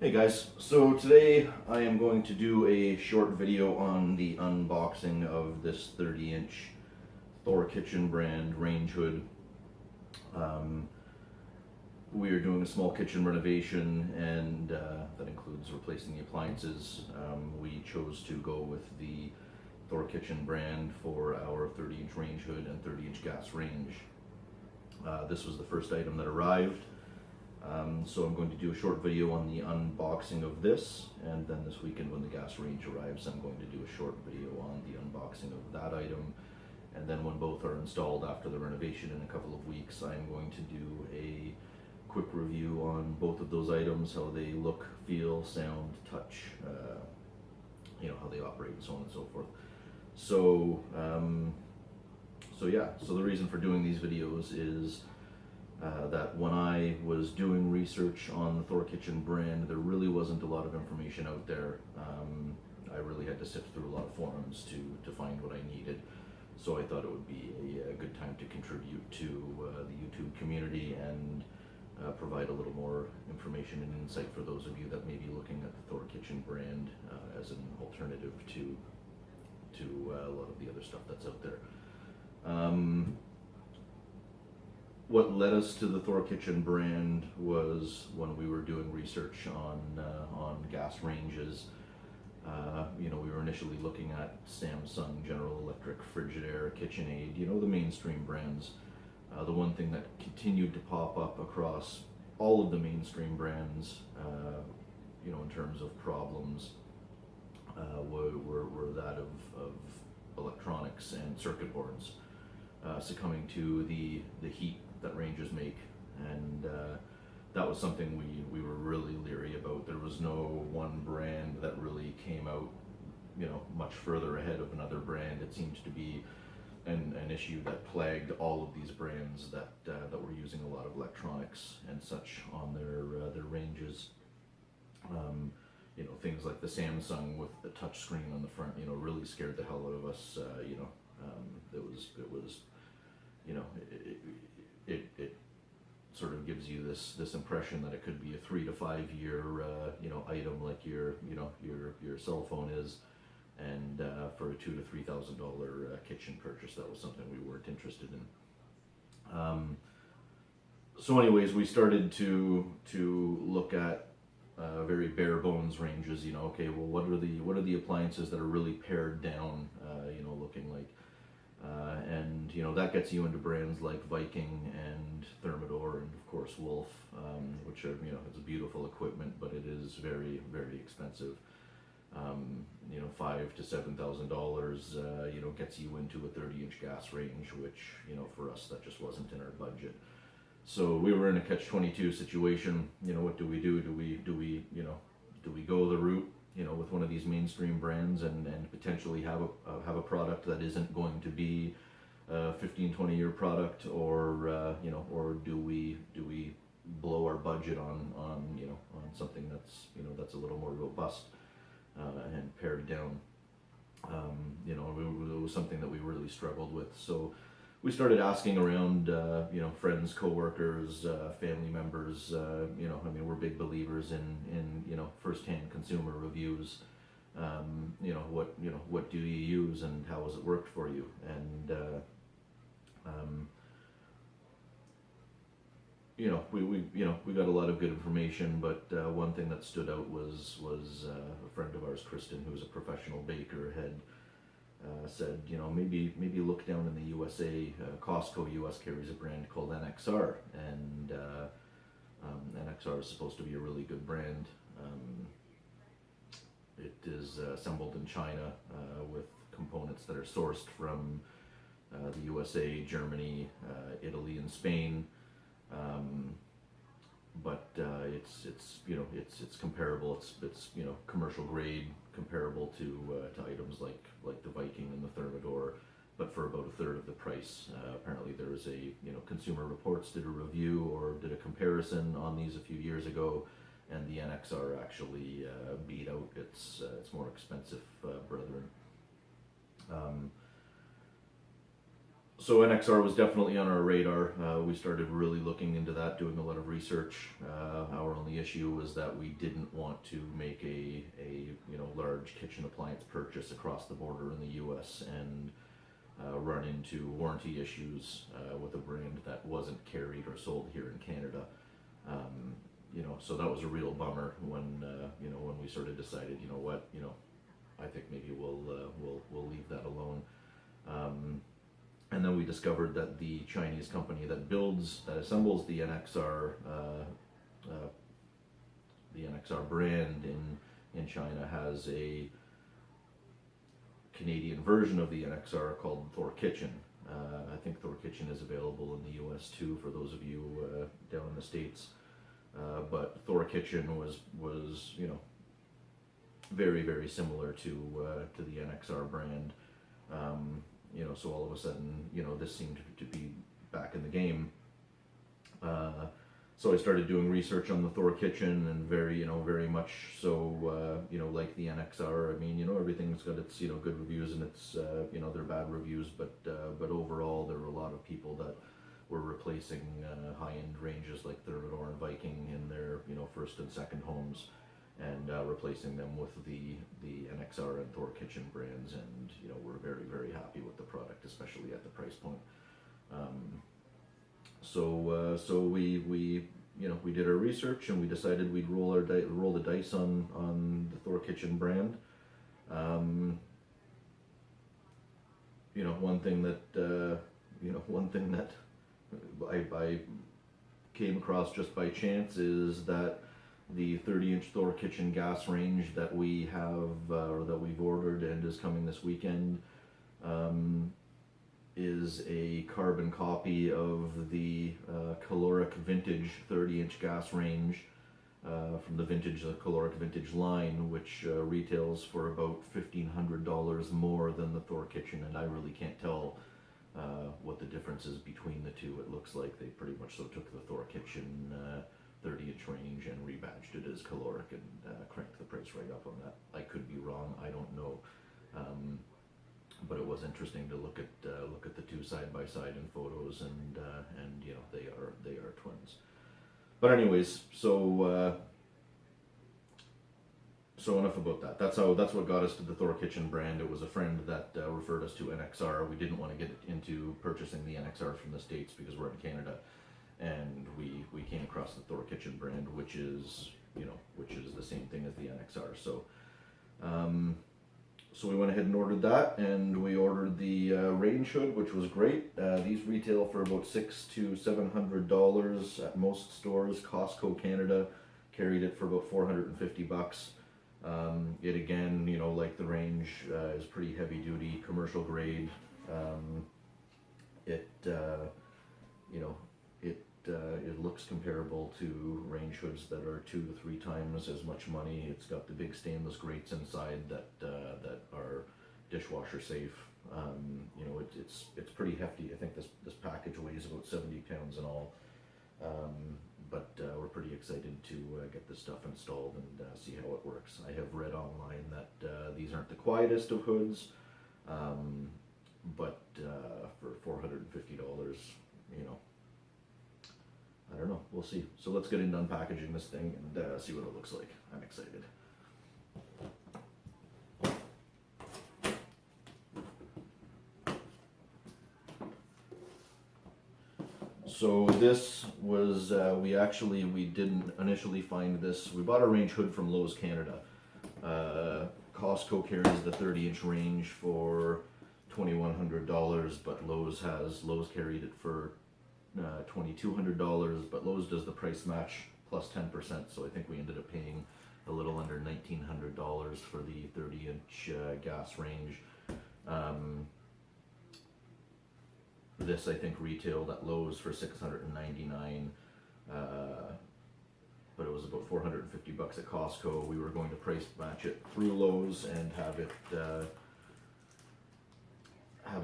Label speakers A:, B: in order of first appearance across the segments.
A: Hey guys, so today I am going to do a short video on the unboxing of this 30-inch Thor Kitchen brand range hood. We are doing a small kitchen renovation and that includes replacing the appliances. We chose to go with the Thor Kitchen brand for our 30-inch range hood and 30-inch gas range. This was the first item that arrived. So I'm going to do a short video on the unboxing of this, and then this weekend when the gas range arrives I'm going to do a short video on the unboxing of that item, and then when both are installed after the renovation in a couple of weeks I'm going to do a quick review on both of those items, how they look, feel, sound, touch, how they operate and so on and so forth. So the reason for doing these videos is that when I was doing research on the Thor Kitchen brand, there really wasn't a lot of information out there. I really had to sift through a lot of forums to find what I needed. So I thought it would be a good time to contribute to the YouTube community and provide a little more information and insight for those of you that may be looking at the Thor Kitchen brand as an alternative to a lot of the other stuff that's out there. What led us to the Thor Kitchen brand was when we were doing research on gas ranges. We were initially looking at Samsung, General Electric, Frigidaire, KitchenAid, the mainstream brands. The one thing that continued to pop up across all of the mainstream brands, in terms of problems, were that of electronics and circuit boards succumbing to the heat that ranges make, and that was something we were really leery about. There was no one brand that really came out much further ahead of another brand. It seemed to be an issue that plagued all of these brands that were using a lot of electronics and such on their ranges. Things like the Samsung with the touch screen on the front really scared the hell out of us. It sort of gives you this impression that it could be a 3 to 5 year item like your cell phone is, and for a $2,000 to $3,000 kitchen purchase, that was something we weren't interested in. So anyways, we started to look at very bare bones ranges. Okay, well, what are the appliances that are really pared down, looking like. And that gets you into brands like Viking and Thermador and of course Wolf, which are it's beautiful equipment, but it is very, very expensive. $5,000 to $7,000 gets you into a 30-inch gas range, which for us that just wasn't in our budget. So we were in a catch-22 situation. What do we do? Do we go the route with one of these mainstream brands and potentially have a product that isn't going to be a 15-20 year product, or do we blow our budget on something that's a little more robust and pared down? It was something that we really struggled with. So we started asking around, friends, coworkers, family members. We're big believers in first-hand consumer reviews. What do you use and how has it worked for you? And we got a lot of good information, but one thing that stood out was a friend of ours, Kristen, who's a professional baker, had said, maybe look down in the USA. Costco US carries a brand called NXR, and NXR is supposed to be a really good brand. It is assembled in China with components that are sourced from the USA, Germany, Italy, and Spain. But it's comparable. It's commercial grade, comparable to items like the Viking and the Thermador, but for about a third of the price. Apparently, there was Consumer Reports did a review or did a comparison on these a few years ago, and the NXR actually beat out its more expensive brethren. So NXR was definitely on our radar. We started really looking into that, doing a lot of research. Our only issue was that we didn't want to make a large kitchen appliance purchase across the border in the U.S. and run into warranty issues with a brand that wasn't carried or sold here in Canada. So that was a real bummer when we sort of decided, I think maybe we'll leave that alone. And then we discovered that the Chinese company that assembles the NXR brand in China has a Canadian version of the NXR called Thor Kitchen. I think Thor Kitchen is available in the U.S. too for those of you down in the States. But Thor Kitchen was very, very similar to the NXR brand. So all of a sudden, this seemed to be back in the game. So I started doing research on the Thor Kitchen, and very much so, like the NXR. I mean, everything's got its, good reviews and its, they're bad reviews, but overall there were a lot of people that were replacing high-end ranges like the Thermador and Viking in their, first and second homes, and replacing them with the NXR and Thor Kitchen brands, and we're very, very happy with the product, especially at the price point. So we did our research, and we decided we'd roll the dice on the Thor Kitchen brand. One thing that I came across just by chance is that the 30-inch Thor Kitchen gas range that we have, or that we've ordered and is coming this weekend, is a carbon copy of the Caloric Vintage 30-inch gas range from the Caloric Vintage line, which retails for about $1,500 more than the Thor Kitchen, and I really can't tell what the difference is between the two. It looks like they pretty much took the Thor Kitchen 30-inch range and rebadged it as caloric and cranked the price right up on that. I could be wrong, I don't know, but it was interesting to look at the two side by side in photos, and they are twins. But anyways, so enough about that. That's what got us to the Thor Kitchen brand. It was a friend that referred us to NXR. We didn't want to get into purchasing the NXR from the States because we're in Canada. And we came across the Thor Kitchen brand, which is the same thing as the NXR. So we went ahead and ordered that, and we ordered the range hood, which was great. These retail for about $600 to $700 at most stores. Costco Canada carried it for about $450. It again, like the range, is pretty heavy duty, commercial grade. It looks comparable to range hoods that are 2 to 3 times as much money. It's got the big stainless grates inside that are dishwasher safe. It's pretty hefty. I think this package weighs about 70 pounds in all. But we're pretty excited to get this stuff installed and see how it works. I have read online that these aren't the quietest of hoods, but for $450, I don't know, we'll see. So let's get into unpackaging this thing and see what it looks like. I'm excited. So this was, we didn't initially find this. We bought a range hood from Lowe's Canada. Costco carries the 30-inch range for $2,100, but Lowe's carried it for $2,200, but Lowe's does the price match plus 10%, so I think we ended up paying a little under $1,900 for the 30-inch gas range. This I think retailed at Lowe's for $699, but it was about $450 at Costco. We were going to price match it through Lowe's and have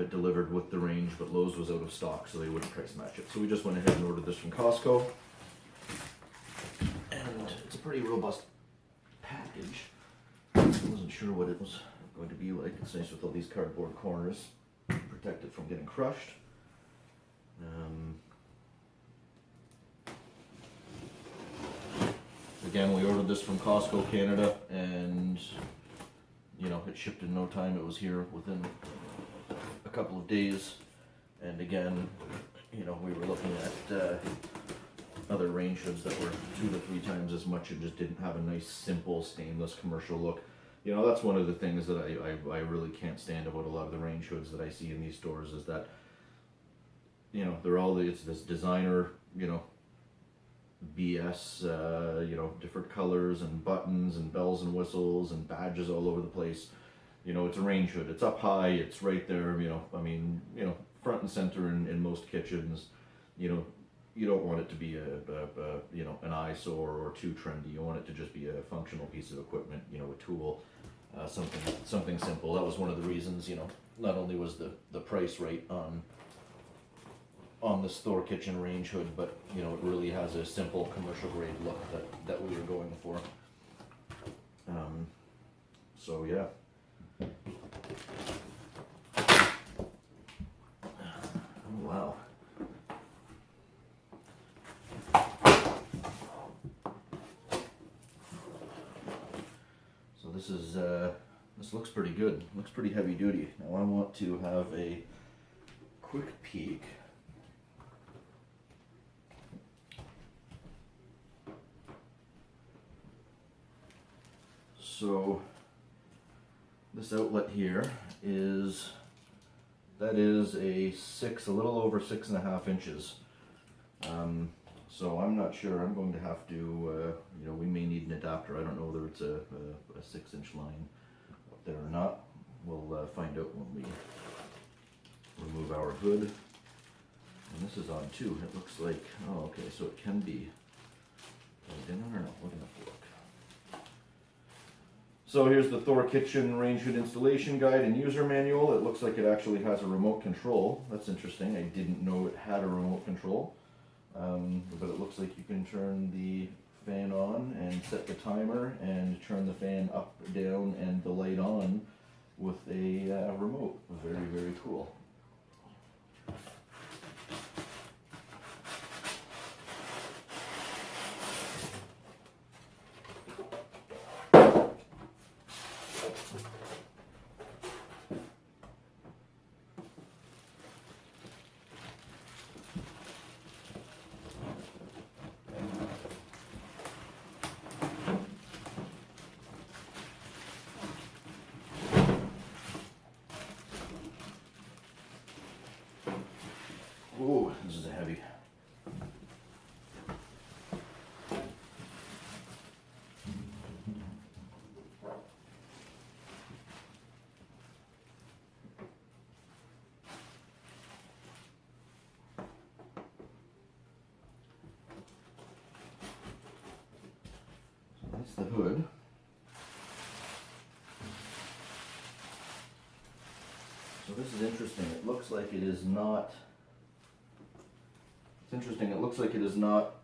A: it delivered with the range, but Lowe's was out of stock, so they wouldn't price match it. So we just went ahead and ordered this from Costco, and it's a pretty robust package. I wasn't sure what it was going to be like. It's nice with all these cardboard corners, protect it from getting crushed. Again, we ordered this from Costco Canada, and you know, it shipped in no time. It was here within a couple of days. And again, you know, we were looking at other range hoods that were 2 to 3 times as much and just didn't have a nice, simple, stainless commercial look. You know, that's one of the things that I really can't stand about a lot of the range hoods that I see in these stores, is that, you know, they're all, it's this designer, you know, BS, you know, different colors and buttons and bells and whistles and badges all over the place. You know, it's a range hood. It's up high. It's right there. You know, I mean, you know, front and center in most kitchens. You know, you don't want it to be you know, an eyesore or too trendy. You want it to just be a functional piece of equipment. You know, a tool, something simple. That was one of the reasons. You know, not only was the price right on this Thor Kitchen range hood, but you know, it really has a simple commercial grade look that we were going for. So yeah. Oh wow. So this looks pretty good. Looks pretty heavy duty. Now I want to have a quick peek. So this outlet here is a a little over 6.5 inches. So I'm not sure. I'm going to have to, you know, we may need an adapter. I don't know whether it's a 6-inch line up there or not. We'll find out when we remove our hood. And this is on too. It looks like, oh, okay, so it can be plugged in. I don't know. We're gonna have to look. So here's the Thor Kitchen range hood installation guide and user manual. It looks like it actually has a remote control. That's interesting. I didn't know it had a remote control. But it looks like you can turn the fan on and set the timer and turn the fan up, down, and the light on with a remote. Very, very cool. Ooh, this is a heavy. So that's the hood. So this is interesting. It looks like it is not. It's interesting, it looks like it is not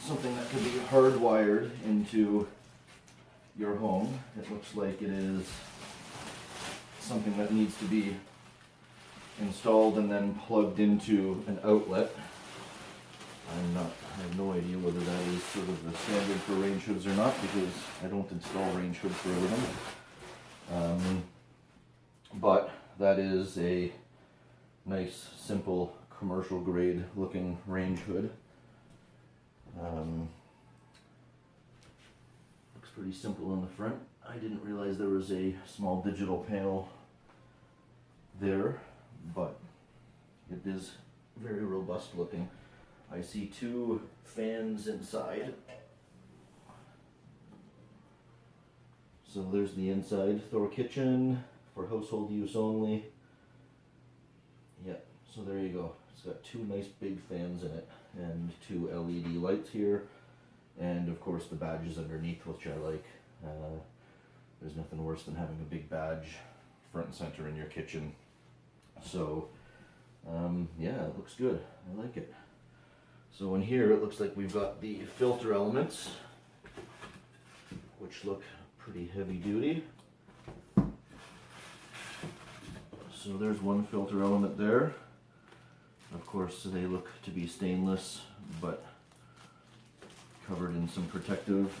A: something that could be hardwired into your home. It looks like it is something that needs to be installed and then plugged into an outlet. I have no idea whether that is sort of the standard for range hoods or not, because I don't install range hoods for everything. But that is a nice, simple, commercial grade looking range hood. Looks pretty simple on the front. I didn't realize there was a small digital panel there, but it is very robust looking. I see 2 fans inside. So there's the inside. Thor Kitchen for household use only. Yeah, so there you go. It's got 2 nice big fans in it and 2 LED lights here, and of course the badges underneath, which I like. There's nothing worse than having a big badge front and center in your kitchen. So yeah, it looks good. I like it. So in here it looks like we've got the filter elements, which look pretty heavy duty. So there's one filter element there. Of course, they look to be stainless, but covered in some protective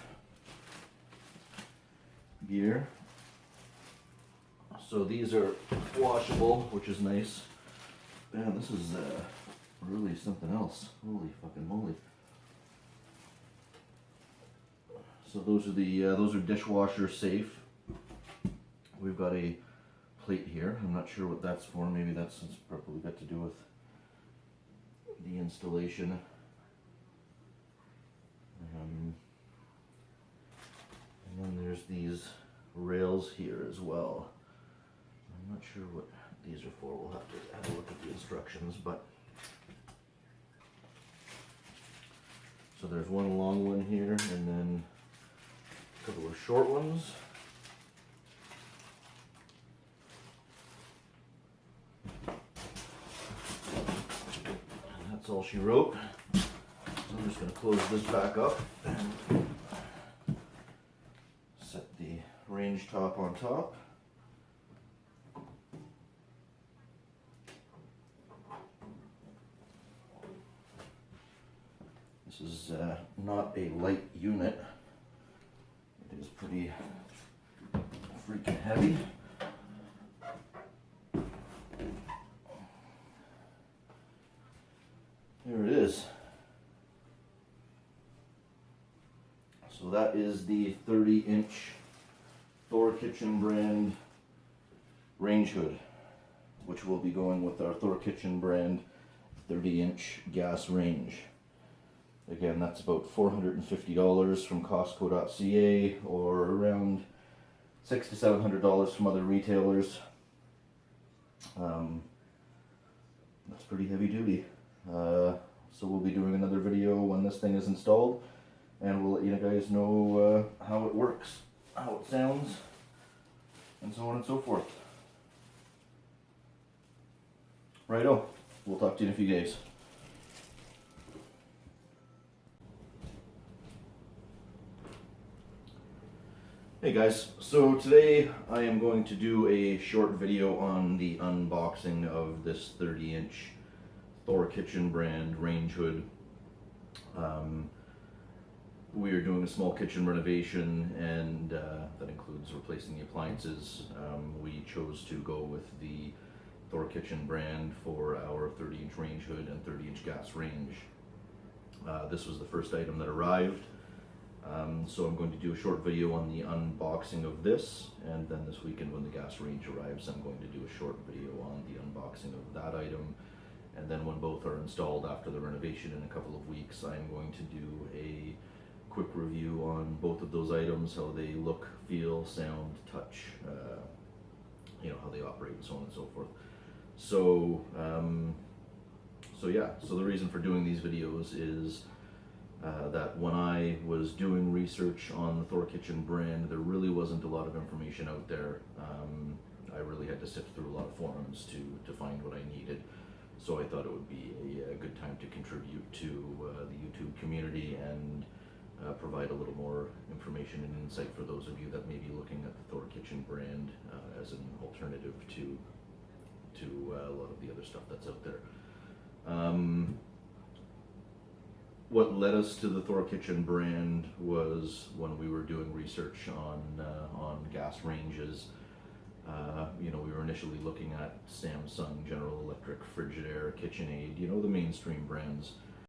A: gear. So these are washable, which is nice. Man, this is really something else. Holy fucking moly! So those are dishwasher safe. We've got a plate here. I'm not sure what that's for. Maybe it's probably got to do with the installation. And then there's these rails here as well. I'm not sure what these are for. We'll have to have a look at the instructions, but so there's one long one here and then a couple of short ones. And that's all she wrote. So I'm just going to close this back up and set the range top on top. This is not a light unit. It is pretty freaking heavy. There it is. So that is the 30-inch Thor Kitchen brand range hood, which will be going with our Thor Kitchen brand 30-inch gas range. Again, that's about $450 from Costco.ca or around $600 to $700 from other retailers. That's pretty heavy duty. So we'll be doing another video when this thing is installed, and we'll let you guys know how it works, how it sounds, and so on and so forth. Righto, we'll talk to you in a few days. Hey guys, so today I am going to do a short video on the unboxing of this 30-inch Thor Kitchen brand range hood. We are doing a small kitchen renovation, and that includes replacing the appliances. We chose to go with the Thor Kitchen brand for our 30-inch range hood and 30-inch gas range. This was the first item that arrived. So I'm going to do a short video on the unboxing of this, and then this weekend when the gas range arrives, I'm going to do a short video on the unboxing of that item. And then when both are installed after the renovation in a couple of weeks, I'm going to do a quick review on both of those items, how they look, feel, sound, touch, how they operate, and so on and so forth. So, so the reason for doing these videos is that when I was doing research on the Thor Kitchen brand, there really wasn't a lot of information out there. I really had to sift through a lot of forums to find what I needed. So I thought it would be a good time to contribute to the YouTube community and provide a little more information and insight for those of you that may be looking at the Thor Kitchen brand as an alternative to a lot of the other stuff that's out there. What led us to the Thor Kitchen brand was when we were doing research on gas ranges. We were initially looking at Samsung, General Electric, Frigidaire, KitchenAid, the mainstream brands.